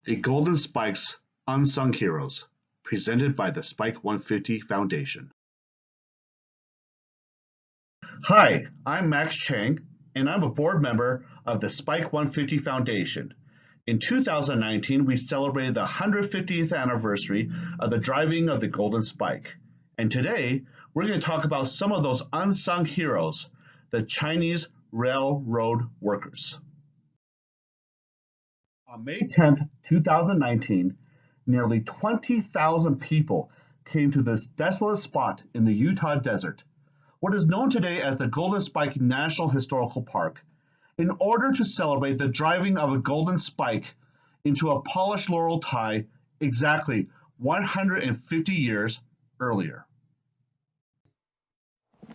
The Golden Spike's Unsung Heroes, presented by the Spike 150 Foundation. Hi, I'm Max Chang, and I'm a board member of the Spike 150 Foundation. In 2019, we celebrated the 150th anniversary of the driving of the Golden Spike. And today, we're going to talk about some of those unsung heroes, the Chinese railroad workers. On May 10, 2019, nearly 20,000 people came to this desolate spot in the Utah desert, what is known today as the Golden Spike National Historical Park, in order to celebrate the driving of a golden spike into a polished laurel tie exactly 150 years earlier.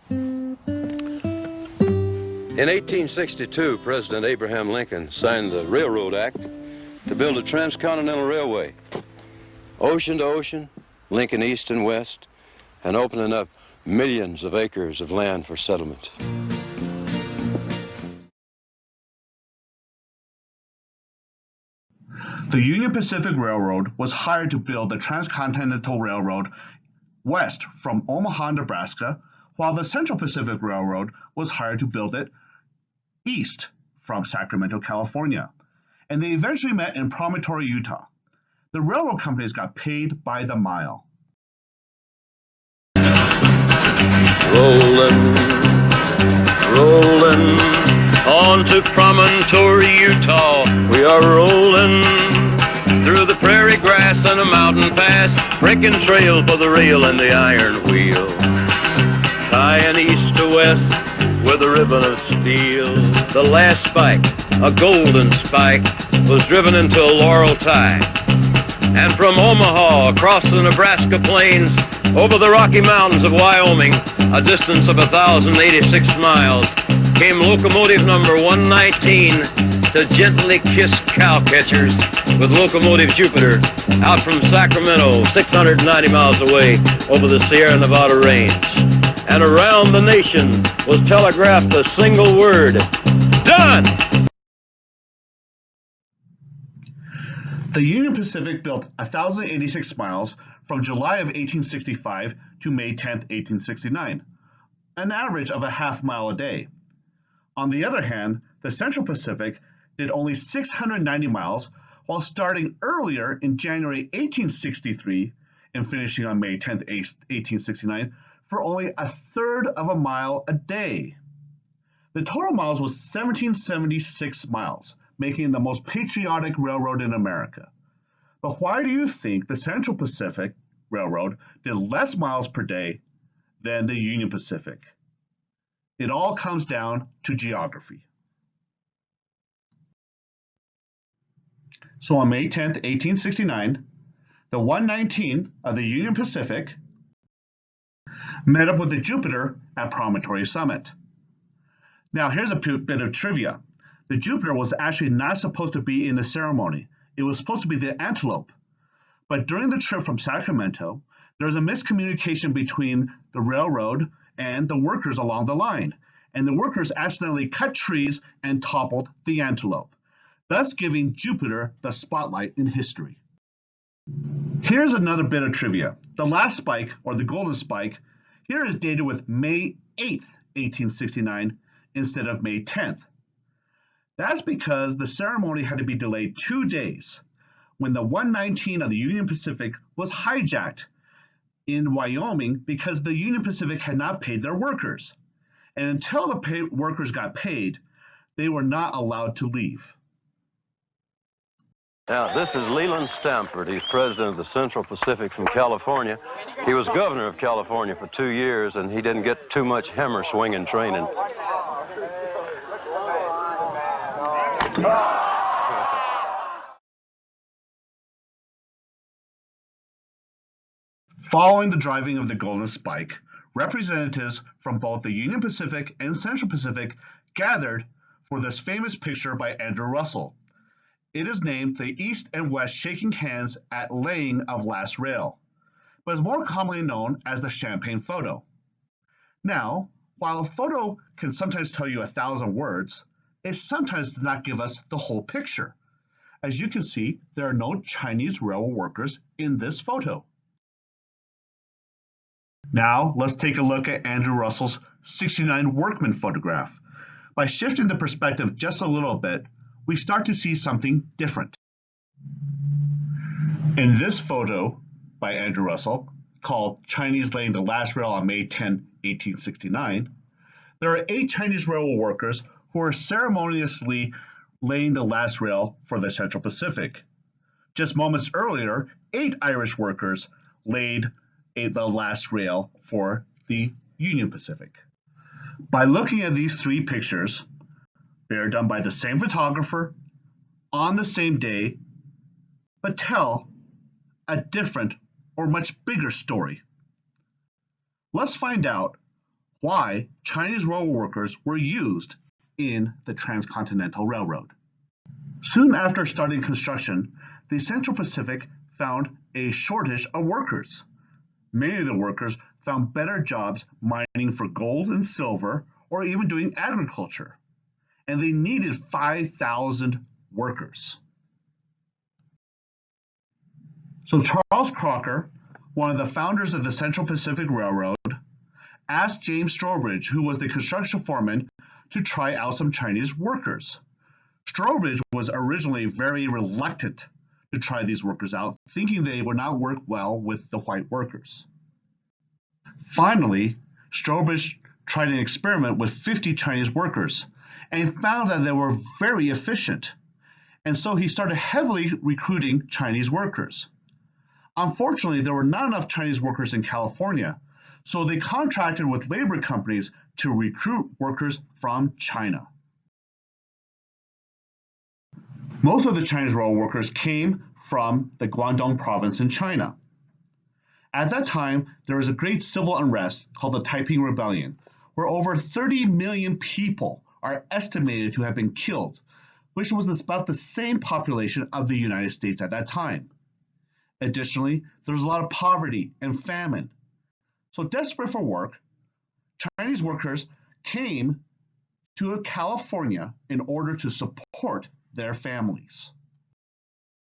In 1862, President Abraham Lincoln signed the Railroad Act to build a transcontinental railway, ocean to ocean, linking east and west, and opening up millions of acres of land for settlement. The Union Pacific Railroad was hired to build the Transcontinental Railroad west from Omaha, Nebraska, while the Central Pacific Railroad was hired to build it east from Sacramento, California. And they eventually met in Promontory, Utah. The railroad companies got paid by the mile. Rolling, rolling on to Promontory, Utah. We are rolling through the prairie grass and a mountain pass, breaking trail for the rail and the iron wheel, tying east to west with a ribbon of steel. The last spike, a golden spike, was driven into a laurel tie. And from Omaha, across the Nebraska plains, over the Rocky Mountains of Wyoming, a distance of 1,086 miles, came locomotive number 119 to gently kiss cow catchers with locomotive Jupiter out from Sacramento, 690 miles away over the Sierra Nevada range. And around the nation was telegraphed a single word: done! The Union Pacific built 1,086 miles from July of 1865 to May 10, 1869, an average of a half mile a day. On the other hand, the Central Pacific did only 690 miles while starting earlier in January 1863 and finishing on May 10, 1869 for only a third of a mile a day. The total miles was 1,776 miles, making the most patriotic railroad in America. But why do you think the Central Pacific Railroad did less miles per day than the Union Pacific? It all comes down to geography. So on May 10, 1869, the 119 of the Union Pacific met up with the Jupiter at Promontory Summit. Now here's a bit of trivia. The Jupiter was actually not supposed to be in the ceremony. It was supposed to be the Antelope. But during the trip from Sacramento, there was a miscommunication between the railroad and the workers along the line. And the workers accidentally cut trees and toppled the Antelope, thus giving Jupiter the spotlight in history. Here's another bit of trivia. The last spike, or the Golden Spike, here is dated with May 8th, 1869, instead of May 10th. That's because the ceremony had to be delayed 2 days when the 119 of the Union Pacific was hijacked in Wyoming because the Union Pacific had not paid their workers. And until the workers got paid, they were not allowed to leave. Now, this is Leland Stamford. He's president of the Central Pacific from California. He was governor of California for 2 years, and he didn't get too much hammer swinging training. Following the driving of the Golden Spike, representatives from both the Union Pacific and Central Pacific gathered for this famous picture by Andrew Russell. It is named the East and West Shaking Hands at Laying of Last Rail, but is more commonly known as the Champagne Photo. Now, while a photo can sometimes tell you 1,000 words, it sometimes does not give us the whole picture. As you can see, there are no Chinese railroad workers in this photo. Now, let's take a look at Andrew Russell's 69 workman photograph. By shifting the perspective just a little bit, we start to see something different. In this photo by Andrew Russell, called Chinese Laying the Last Rail on May 10, 1869, there are 8 Chinese railroad workers who are ceremoniously laying the last rail for the Central Pacific. Just moments earlier, 8 Irish workers laid the last rail for the Union Pacific. By looking at these 3 pictures, they are done by the same photographer on the same day, but tell a different or much bigger story. Let's find out why Chinese railroad workers were used in the Transcontinental Railroad. Soon after starting construction, the Central Pacific found a shortage of workers. Many of the workers found better jobs mining for gold and silver or even doing agriculture, and they needed 5,000 workers. So Charles Crocker, one of the founders of the Central Pacific Railroad, asked James Strobridge, who was the construction foreman, to try out some Chinese workers. Strobridge was originally very reluctant to try these workers out, thinking they would not work well with the white workers. Finally, Strobridge tried an experiment with 50 Chinese workers and found that they were very efficient, and so he started heavily recruiting Chinese workers. Unfortunately, there were not enough Chinese workers in California, so they contracted with labor companies to recruit workers from China. Most of the Chinese railroad workers came from the Guangdong province in China. At that time, there was a great civil unrest called the Taiping Rebellion, where over 30 million people are estimated to have been killed, which was about the same population of the United States at that time. Additionally, there was a lot of poverty and famine. So desperate for work, Chinese workers came to California in order to support their families.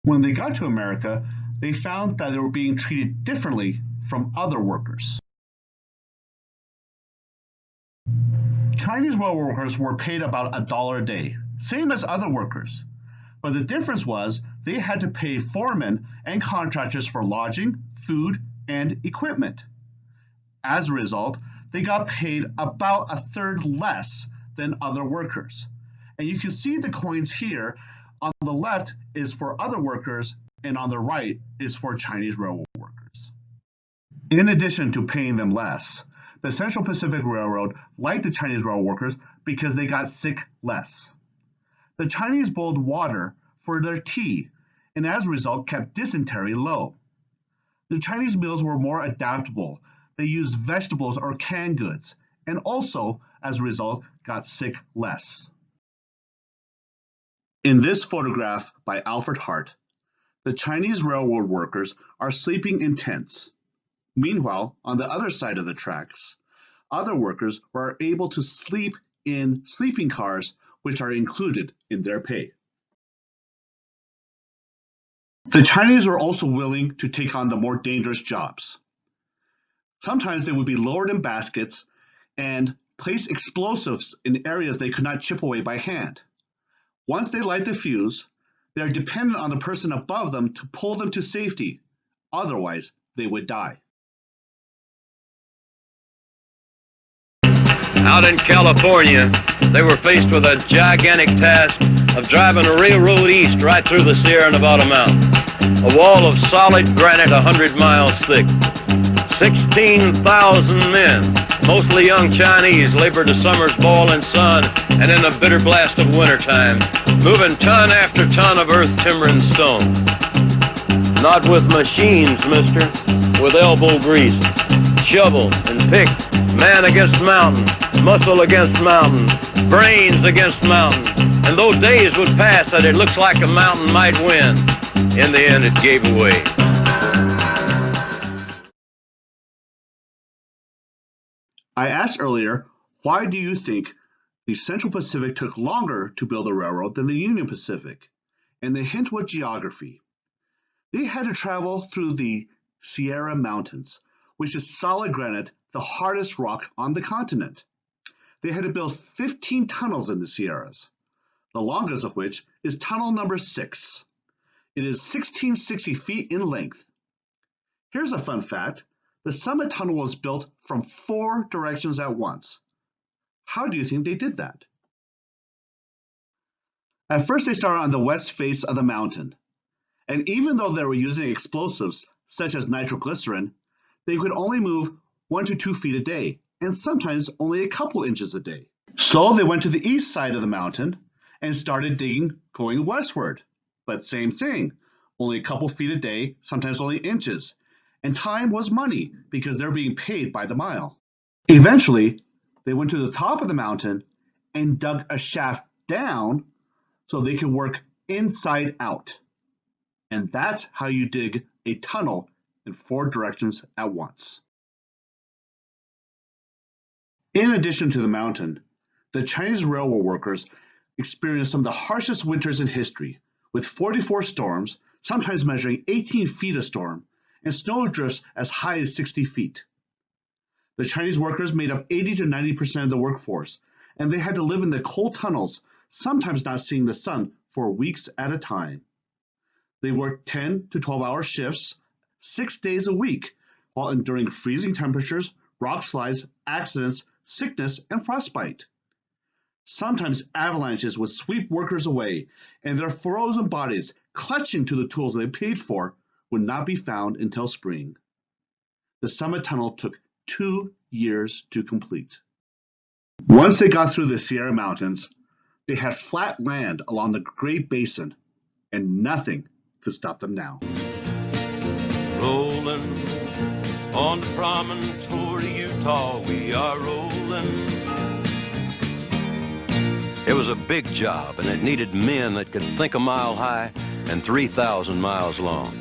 When they got to America, they found that they were being treated differently from other workers. Chinese railroad workers were paid about $1 a day, same as other workers. But the difference was they had to pay foremen and contractors for lodging, food, and equipment. As a result, they got paid about 1/3 less than other workers. And you can see the coins here. On the left is for other workers, and on the right is for Chinese railroad workers. In addition to paying them less, the Central Pacific Railroad liked the Chinese railroad workers because they got sick less. The Chinese boiled water for their tea, and as a result kept dysentery low. The Chinese meals were more adaptable. They used vegetables or canned goods, and also, as a result, got sick less. In this photograph by Alfred Hart, the Chinese railroad workers are sleeping in tents. Meanwhile, on the other side of the tracks, other workers are able to sleep in sleeping cars, which are included in their pay. The Chinese were also willing to take on the more dangerous jobs. Sometimes they would be lowered in baskets and place explosives in areas they could not chip away by hand. Once they light the fuse, they are dependent on the person above them to pull them to safety. Otherwise, they would die. Out in California, they were faced with a gigantic task of driving a railroad east right through the Sierra Nevada mountain. A wall of solid granite 100 miles thick. 16,000 men, mostly young Chinese, labored the summer's boiling sun and in the bitter blast of wintertime, moving ton after ton of earth, timber, and stone. Not with machines, mister, with elbow grease, shovel and pick, man against mountain, muscle against mountain, brains against mountain. And though days would pass that it looks like a mountain might win, in the end it gave away. I asked earlier, why do you think the Central Pacific took longer to build a railroad than the Union Pacific? and the hint was geography. They had to travel through the Sierra Mountains, which is solid granite, the hardest rock on the continent. They had to build 15 tunnels in the Sierras, the longest of which is tunnel number 6. It is 1,660 feet in length. Here's a fun fact. The summit tunnel was built from 4 directions at once. How do you think they did that? At first, they started on the west face of the mountain. And even though they were using explosives such as nitroglycerin, they could only move 1 to 2 feet a day, and sometimes only a couple inches a day. So they went to the east side of the mountain and started digging going westward. But same thing, only a couple feet a day, sometimes only inches. And time was money because they're being paid by the mile. Eventually, they went to the top of the mountain and dug a shaft down so they could work inside out. And that's how you dig a tunnel in 4 directions at once. In addition to the mountain, the Chinese railroad workers experienced some of the harshest winters in history, with 44 storms, sometimes measuring 18 feet a storm, and snow drifts as high as 60 feet. The Chinese workers made up 80 to 90% of the workforce, and they had to live in the cold tunnels, sometimes not seeing the sun for weeks at a time. They worked 10 to 12-hour shifts, 6 days a week, while enduring freezing temperatures, rock slides, accidents, sickness, and frostbite. Sometimes avalanches would sweep workers away, and their frozen bodies, clutching to the tools they paid for, would not be found until spring. The summit tunnel took 2 years to complete. Once they got through the Sierra Mountains, they had flat land along the Great Basin, and nothing could stop them now. Rolling on the promontory, Utah, we are rolling. It was a big job, and it needed men that could think a mile high and 3,000 miles long.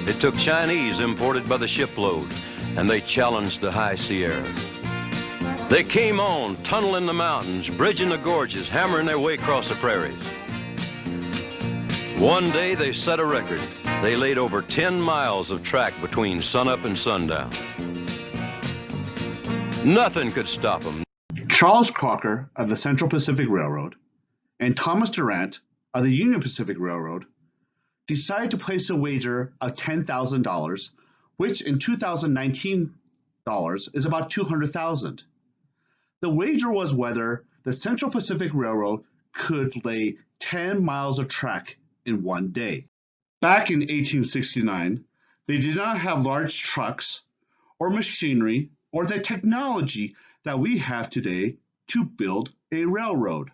It took Chinese imported by the shipload, and they challenged the high Sierras. They came on, tunneling the mountains, bridging the gorges, hammering their way across the prairies. One day they set a record. They laid over 10 miles of track between sunup and sundown. Nothing could stop them. Charles Crocker of the Central Pacific Railroad and Thomas Durant of the Union Pacific Railroad decided to place a wager of $10,000, which in 2019 dollars is about $200,000. The wager was whether the Central Pacific Railroad could lay 10 miles of track in one day. Back in 1869, they did not have large trucks or machinery or the technology that we have today to build a railroad.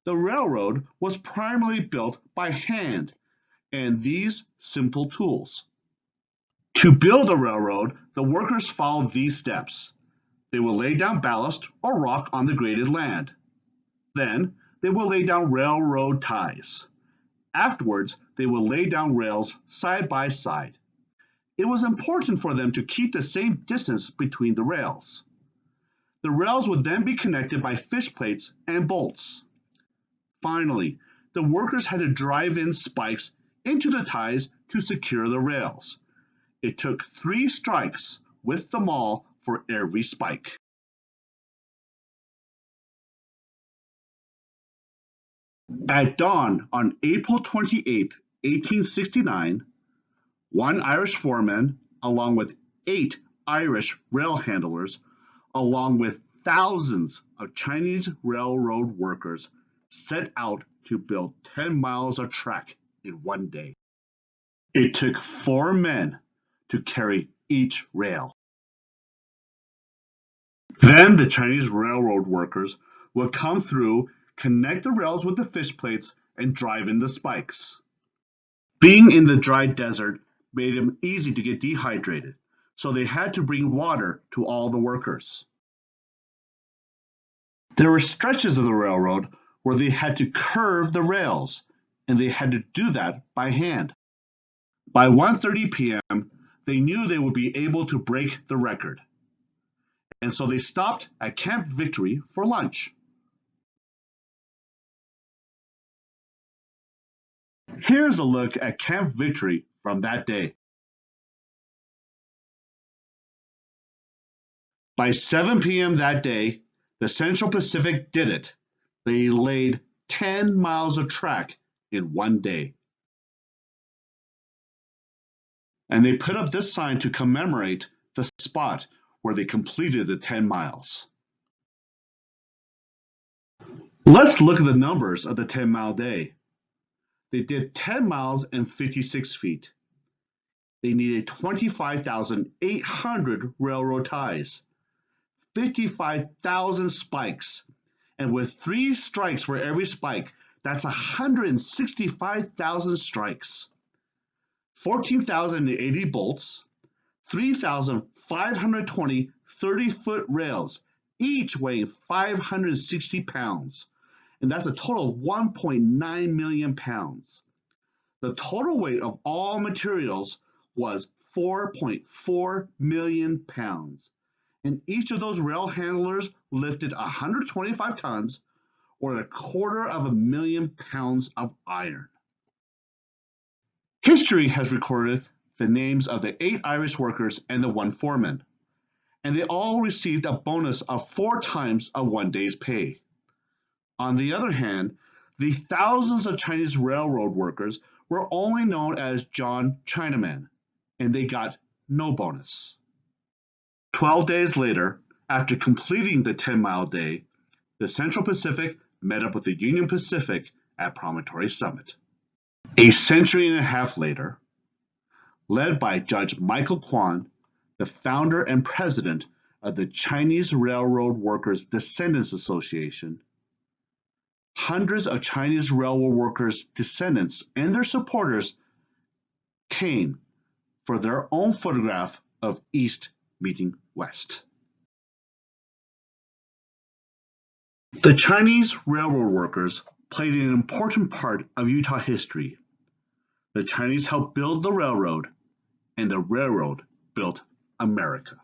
The railroad was primarily built by hand and these simple tools. To build a railroad, the workers followed these steps. They will lay down ballast or rock on the graded land. Then they will lay down railroad ties. Afterwards, they will lay down rails side by side. It was important for them to keep the same distance between the rails. The rails would then be connected by fish plates and bolts. Finally, the workers had to drive in spikes into the ties to secure the rails. It took 3 strikes with the maul for every spike. At dawn on April 28, 1869, one Irish foreman, along with 8 Irish rail handlers, along with thousands of Chinese railroad workers, set out to build 10 miles of track in one day. It took 4 men to carry each rail. Then the Chinese railroad workers would come through, connect the rails with the fish plates, and drive in the spikes. Being in the dry desert made it easy to get dehydrated, so they had to bring water to all the workers. There were stretches of the railroad where they had to curve the rails, and they had to do that by hand. By 1:30 p.m., they knew they would be able to break the record, and so they stopped at Camp Victory for lunch. Here's a look at Camp Victory from that day. By 7 p.m. that day, the Central Pacific did it. They laid 10 miles of track in one day. And they put up this sign to commemorate the spot where they completed the 10 miles. Let's look at the numbers of the 10-mile day. They did 10 miles and 56 feet. They needed 25,800 railroad ties, 55,000 spikes, and with 3 strikes for every spike, that's 165,000 strikes, 14,080 bolts, 3,520 30-foot rails, each weighing 560 pounds, and that's a total of 1.9 million pounds. The total weight of all materials was 4.4 million pounds, and each of those rail handlers lifted 125 tons, or 250,000 pounds of iron. History has recorded the names of the 8 Irish workers and the 1 foreman, and they all received a bonus of 4 times a 1 day's pay. On the other hand, the thousands of Chinese railroad workers were only known as John Chinaman, and they got no bonus. 12 days later, after completing the 10-mile day, the Central Pacific met up with the Union Pacific at Promontory Summit. A century and a half later, led by Judge Michael Kwan, the founder and president of the Chinese Railroad Workers Descendants Association, hundreds of Chinese railroad workers' descendants and their supporters came for their own photograph of East meeting West. The Chinese railroad workers played an important part of Utah history. The Chinese helped build the railroad, and the railroad built America.